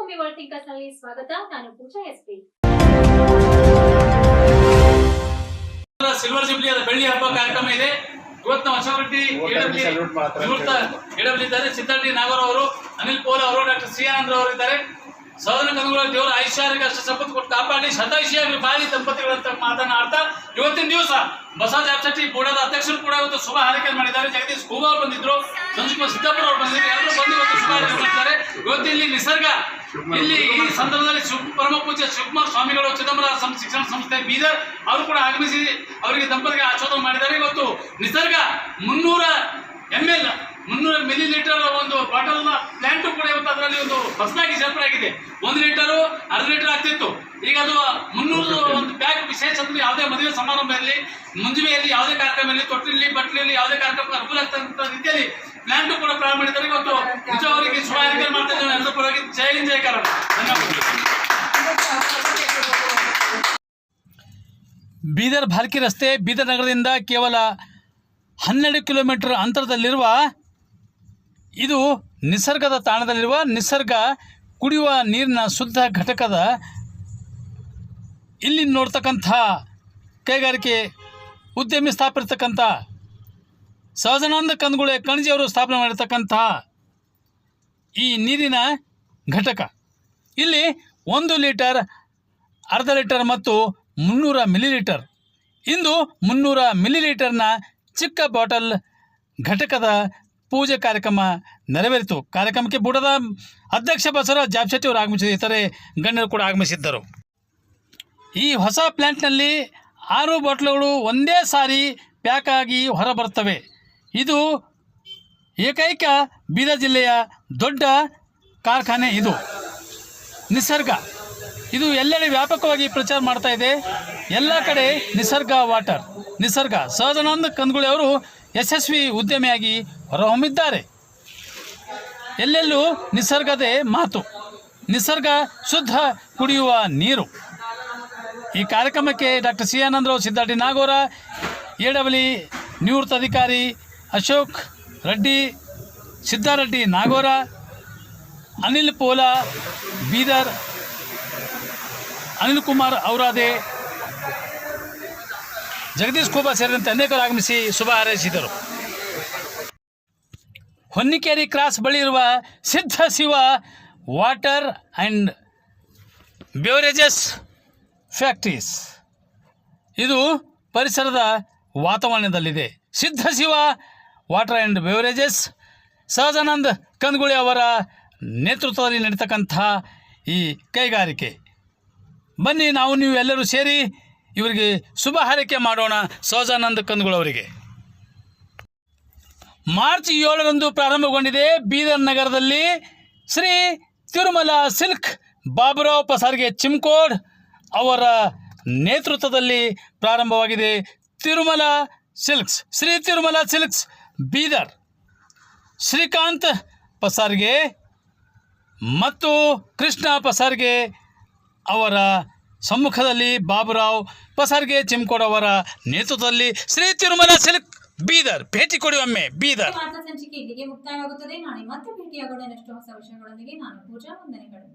ಮಾತೃಭೂಮಿ world thinkers ನಲ್ಲಿ ಸ್ವಾಗತ. ನಾನು ಪೂಜಾ ಎಸ್ಪಿ. ಸಿಲ್ವರ್ ಜುಬ್ಲಿ ಬೆಳ್ಳಿ ಹಬ್ಬ ಕಾರ್ಯಕ್ರಮ ಇದೆ. ಇವತ್ತು ಅಶೋಕರೆಡ್ಡಿ ಇದ್ದಾರೆ, ಸಿದ್ದರೆಡ್ಡಿ ನಾಗರ ಅವರು, ಅನಿಲ್ ಪೋಲ್ ಅವರು, ಡಾಕ್ಟರ್ ಸಿ ಆನಂದ್ ಅವರು ಇದ್ದಾರೆ. ಸಹೋದರ ಕನುಗಳ ದೇವರ ಐಶ್ವರ್ಯಕ್ಕೆ ಅಷ್ಟು ಸಂಪತ್ತು ಕೊಟ್ಟು ಕಾಪಾಡಿ ಶತಾಯುಷಿಯಾಗಿ ಬಾಳಿ ದಂಪತಿಗಳಂತ ಮಾತನಾಡ್ತಾ ಇವತ್ತಿನ ದಿವಸ ಬಸವರಾಜ ಜಾಬಶೆಟ್ಟಿ ಬೋರ್ಡದ ಅಧ್ಯಕ್ಷರು ಕೂಡ ಇವತ್ತು ಶುಭ ಹಾರೈಕೆ ಮಾಡಿದ್ದಾರೆ. ಜಗದೀಶ್ ಕೂಗ ಅವರು ಬಂದಿದ್ರು, ಸಂಜೀವ ಸಿದ್ದಾಪುರ ಅವರು ಬಂದಿದ್ರು, ಎಲ್ಲರೂ ಬಂದು ಇವತ್ತು ಶುಭ ಹಾರೈಕೆ ಮಾಡಿದ್ದಾರೆ. ಇವತ್ತು ಇಲ್ಲಿ ನಿಸರ್ಗ ಇಲ್ಲಿ ಈ ಸಂದರ್ಭದಲ್ಲಿ ಪರಮ ಪೂಜ್ಯ ಶಿವಕುಮಾರ್ ಸ್ವಾಮಿಗಳು ಚಿದಂಬರ ಶಿಕ್ಷಣ ಸಂಸ್ಥೆ ಬೀದರ್ ಅವರು ಕೂಡ ಆಗಮಿಸಿ ಅವರಿಗೆ ದಂಪತಿಗೆ ಆಶೀರ್ವಾದ ಮಾಡಿದ್ದಾರೆ. ಇವತ್ತು ನಿಸರ್ಗ 300 ml 300 ಮಿಲಿಲೀಟರ್ ಒಂದು ಬಾಟಲ್ ಪ್ಲಾಂಟ್ ಕೂಡ ಇವತ್ತು ಅದರಲ್ಲಿ ಒಂದು ಹೊಸದಾಗಿ ಸೇರ್ಪಡೆ ಆಗಿದೆ. 1 ಲೀಟರ್ 1/2 ಲೀಟರ್ ಆಗ್ತಿತ್ತು, ಈಗ ಅದು 300 ಒಂದು ಪ್ಯಾಕ್. ವಿಶೇಷ ಅಂದ್ರೆ ಯಾವುದೇ ಮದುವೆ ಸಮಾರಂಭದಲ್ಲಿ, ಮುಂಜುವೆಯಲ್ಲಿ, ಯಾವುದೇ ಕಾರ್ಯಕ್ರಮದಲ್ಲಿ, ತೊಟ್ಟಿಲಿ ಬಟ್ಲಿಯಲ್ಲಿ ಯಾವುದೇ ಕಾರ್ಯಕ್ರಮ ಅನುಕೂಲ ಆಗ್ತಕ್ಕಂಥ ರೀತಿಯಲ್ಲಿ ಪ್ಲಾಂಟ್ ಕೂಡ ಪ್ರಾರಂಭ ಮಾಡಿದ್ದಾರೆ. ಇವತ್ತು ನಿಜ ಅವರಿಗೆ ಶುಭ ಹಾರೈಕೆ ಮಾಡ್ತಾ ಇದ್ದೇವೆ. ಎಲ್ಲರ ಪರವಾಗಿ ಜೈ ಹಿಂದ್ ಜೈ ಕರ್ನಾಟಕ. ಧನ್ಯವಾದಗಳು. ಬೀದರ್ ಭಾಲ್ಕಿ ರಸ್ತೆ ಬೀದರ್ ನಗರದಿಂದ ಕೇವಲ 12 ಕಿಲೋಮೀಟರ್ ಅಂತರದಲ್ಲಿರುವ ಇದು ನಿಸರ್ಗದ ತಾಣದಲ್ಲಿರುವ ನಿಸರ್ಗ ಕುಡಿಯುವ ನೀರಿನ ಶುದ್ಧ ಘಟಕದ ಇಲ್ಲಿ ನೋಡ್ತಕ್ಕಂಥ ಕೈಗಾರಿಕೆ ಉದ್ಯಮಿ ಸ್ಥಾಪಿರ್ತಕ್ಕಂಥ ಸಹಜಾನಂದ ಕಂದಗುಳೆ ಕಣಜಿಯವರು ಸ್ಥಾಪನೆ ಮಾಡಿರ್ತಕ್ಕಂಥ ಈ ನೀರಿನ ಘಟಕ ಇಲ್ಲಿ 1 ಲೀಟರ್, 1/2 ಲೀಟರ್ ಮತ್ತು 300 ಮಿಲಿಲೀಟರ್. ಇಂದು 300 ಮಿಲಿಲೀಟರ್ನ ಚಿಕ್ಕ ಬಾಟಲ್ ಘಟಕದ ಪೂಜೆ ಕಾರ್ಯಕ್ರಮ ನೆರವೇರಿತು. ಕಾರ್ಯಕ್ರಮಕ್ಕೆ ಬುಡದ ಅಧ್ಯಕ್ಷ ಬಸವರಾಜ ಜಾಬಶೆಟ್ಟಿ ಅವರು ಆಗಮಿಸಿದ ಇತರೆ ಗಣ್ಯರು ಕೂಡ ಆಗಮಿಸಿದ್ದರು. ಈ ಹೊಸ ಪ್ಲ್ಯಾಂಟ್ನಲ್ಲಿ 6 ಬಾಟ್ಲುಗಳು ಒಂದೇ ಸಾರಿ ಪ್ಯಾಕ್ ಆಗಿ ಹೊರಬರುತ್ತವೆ. ಇದು ಏಕೈಕ ಬೀದರ್ ಜಿಲ್ಲೆಯ ದೊಡ್ಡ ಕಾರ್ಖಾನೆ. ಇದು ನಿಸರ್ಗ ಇದು ಎಲ್ಲೆಡೆ ವ್ಯಾಪಕವಾಗಿ ಪ್ರಚಾರ ಮಾಡ್ತಾ ಇದೆ. ಎಲ್ಲ ಕಡೆ ನಿಸರ್ಗ ವಾಟರ್, ನಿಸರ್ಗ. ಸಹಜಾನಂದ ಕಂದಗುಳೆ ಅವರು ಯಶಸ್ವಿ ಉದ್ಯಮಿಯಾಗಿ ಹೊರಹೊಮ್ಮಿದ್ದಾರೆ. ಎಲ್ಲೆಲ್ಲೂ ನಿಸರ್ಗದೇ ಮಾತು, ನಿಸರ್ಗ ಶುದ್ಧ ಕುಡಿಯುವ ನೀರು. ಈ ಕಾರ್ಯಕ್ರಮಕ್ಕೆ doctor C Anand Rao, Siddareddy Nagora, AWE ನಿವೃತ್ತ ಅಧಿಕಾರಿ ಅಶೋಕ್ ರೆಡ್ಡಿ, ಸಿದ್ದಾರೆಡ್ಡಿ ನಾಗೋರ, ಅನಿಲ್ ಪೋಲ ಬೀದರ್, ಅನಿಲ್ ಕುಮಾರ್ ಔರಾದೆ, ಜಗದೀಶ್ ಕೂಬಾ ಸೇರಿದಂತೆ ಅನೇಕರು ಆಗಮಿಸಿ ಶುಭ ಹಾರೈಸಿದರು. ಹೊನ್ನಿಕೇರಿ ಕ್ರಾಸ್ ಬಳಿ ಇರುವ ಸಿದ್ಧ Shiva water and beverages factories ಇದು ಪರಿಸರದ ವಾತಾವರಣದಲ್ಲಿದೆ. ಸಿದ್ಧ ಶಿವ ವಾಟರ್ ಆ್ಯಂಡ್ ಬೆವರೇಜಸ್ ಸಹಜಾನಂದ್ ಕಂದಗುಳೆ ಅವರ ನೇತೃತ್ವದಲ್ಲಿ ನಡೀತಕ್ಕಂಥ ಈ ಕೈಗಾರಿಕೆ. ಬನ್ನಿ ನಾವು ನೀವು ಎಲ್ಲರೂ ಸೇರಿ ಇವರಿಗೆ ಶುಭ ಹಾರೈಕೆ ಮಾಡೋಣ. ಸಹಜಾನಂದ್ ಕಂದಗುಳೆ ಅವರಿಗೆ ಮಾರ್ಚ್ 7ರಂದು ಪ್ರಾರಂಭಗೊಂಡಿದೆ ಬೀದರ್ ನಗರದಲ್ಲಿ ಶ್ರೀ ತಿರುಮಲ ಸಿಲ್ಕ್ ಬಾಬುರಾವ್ ಪಸಾರ್ಗೆ ಚಿಮ್ಕೋಡ್ ಅವರ ನೇತೃತ್ವದಲ್ಲಿ ಪ್ರಾರಂಭವಾಗಿದೆ. ತಿರುಮಲ ಸಿಲ್ಕ್ಸ್, ಶ್ರೀ ತಿರುಮಲ ಸಿಲ್ಕ್ಸ್ ಬೀದರ್, ಶ್ರೀಕಾಂತ್ ಪಸಾರ್ಗೆ ಮತ್ತು ಕೃಷ್ಣ ಪಸಾರ್ಗೆ ಅವರ ಸಮ್ಮುಖದಲ್ಲಿ ಬಾಬುರಾವ್ ಪಸಾರ್ಗೆ ಚಿಮ್ಕೋಡ್ ಅವರ ನೇತೃತ್ವದಲ್ಲಿ ಶ್ರೀ ತಿರುಮಲ ಸಿಲ್ಕ್ ಬೀದರ್. ಭೇಟಿ ಕೊಡಿ ಒಮ್ಮೆ ಬೀದರ್. ಸಂಚಿಕೆ ಇಲ್ಲಿಗೆ ಮುಕ್ತಾಯವಾಗುತ್ತದೆ. ನಾಳೆ ಮತ್ತೆ ಭೇಟಿಯಾಗೋಣ ನೆಕ್ಸ್ಟ್ ಹೊಸ ವಿಷಯಗಳೊಂದಿಗೆ. ನಾನು ಪೂಜಾ, ವಂದನೆಗಳು.